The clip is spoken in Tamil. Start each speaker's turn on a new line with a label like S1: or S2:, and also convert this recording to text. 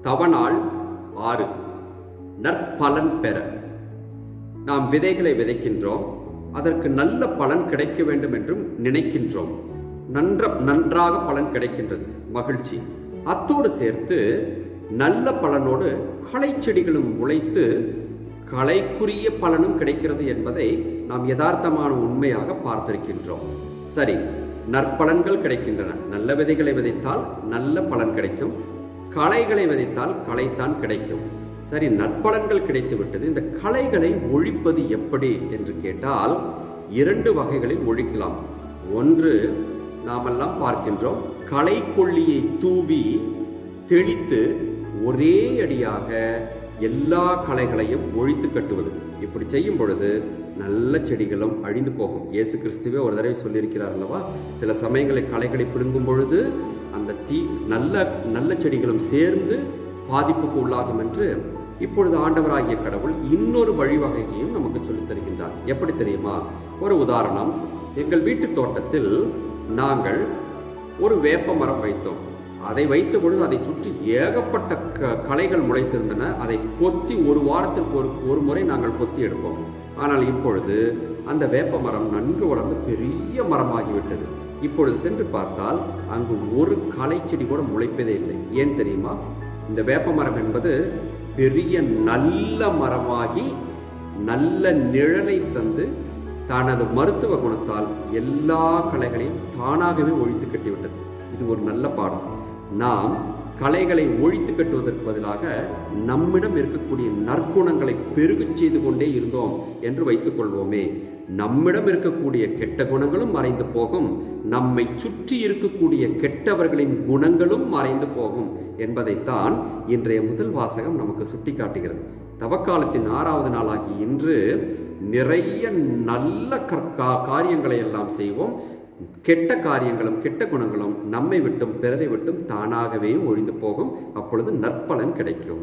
S1: தவநாள் 6. நற்பலன் பெற. நாம் விதைகளை விதைக்கின்றோம், அதற்கு நல்ல பலன் கிடைக்க வேண்டும் என்றும் நினைக்கின்றோம். நன்றாக பலன் கிடைக்கின்றது, மகிழ்ச்சி. அத்தோடு சேர்த்து நல்ல பலனோடு களை செடிகளும் முளைத்து களைக்குரிய பலனும் கிடைக்கிறது என்பதை நாம் யதார்த்தமான உண்மையாக பார்த்திருக்கின்றோம். சரி, நற்பலன்கள் கிடைக்கின்றன. நல்ல விதைகளை விதைத்தால் நல்ல பலன் கிடைக்கும், களைகளை விதைத்தால் களைத்தான் கிடைக்கும். சரி, நற்பலன்கள் கிடைத்து விட்டது. இந்த களைகளை ஒழிப்பது எப்படி என்று கேட்டால் 2 வகைகளில் ஒழிக்கலாம். ஒன்று, நாமெல்லாம் பார்க்கின்றோம், களை கொல்லியை தூவி தெளித்து ஒரே அடியாக எல்லா களைகளையும் ஒழித்து கட்டுவது. இப்படி செய்யும் பொழுது நல்ல செடிகளும் அழிந்து போகும். இயேசு கிறிஸ்துவே ஒரு தடவை சொல்லியிருக்கிறார் அல்லவா, சில சமயங்களில் களைகளை பிடுங்கும் பொழுது அந்த நல்ல செடிகளும் சேர்ந்து பாதிப்புக்கு உள்ளாகும் என்று. இப்பொழுது ஆண்டவராகிய கடவுள் இன்னொரு வழிவகையையும் நமக்கு சொல்லித் தருகின்றார். எப்படி தெரியுமா? ஒரு உதாரணம். எங்கள் வீட்டு தோட்டத்தில் நாங்கள் ஒரு வேப்ப மரம் வைத்தோம். அதை வைத்த பொழுது அதை சுற்றி ஏகப்பட்ட களைகள் முளைத்திருந்தன. அதை கொத்தி ஒரு வாரத்திற்கு ஒரு முறை நாங்கள் கொத்தி எடுப்போம். ஆனால் இப்பொழுது அந்த வேப்ப மரம் நன்கு வளர்ந்து பெரிய மரமாகிவிட்டது. இப்பொழுது சென்று பார்த்தால் அங்கு ஒரு களை செடி கூட முளைப்பதே இல்லை. ஏன் தெரியுமா? இந்த வேப்ப மரம் என்பது பெரிய நல்ல மரமாகி நல்ல நிழலை தந்து தனது மருத்துவ குணத்தால் எல்லா களைகளையும் தானாகவே ஒழித்து கட்டிவிட்டது. இது ஒரு நல்ல பாடம். நாம் களைகளை ஒழித்து கட்டுவதற்கு பதிலாக நம்மிடம் இருக்கக்கூடிய நற்குணங்களை பெருகச் செய்து கொண்டே இருந்தோம் என்று வைத்துக் கொள்வோமே, நம்மிடம் இருக்கக்கூடிய கெட்ட குணங்களும் மறைந்து போகும், நம்மை சுற்றி இருக்கக்கூடிய கெட்டவர்களின் குணங்களும் மறைந்து போகும் என்பதைத்தான் இன்றைய முதல் வாசகம் நமக்கு சுட்டி காட்டுகிறது. தவக்காலத்தின் 6வது நாளாகி இன்று நிறைய நல்ல காரியங்களை எல்லாம் செய்வோம். கெட்ட காரியங்களும் கெட்ட குணங்களும் நம்மை விட்டும் பிறரை விட்டும் தானாகவே ஒழிந்து போகும். அப்பொழுது நற்பலன் கிடைக்கும்.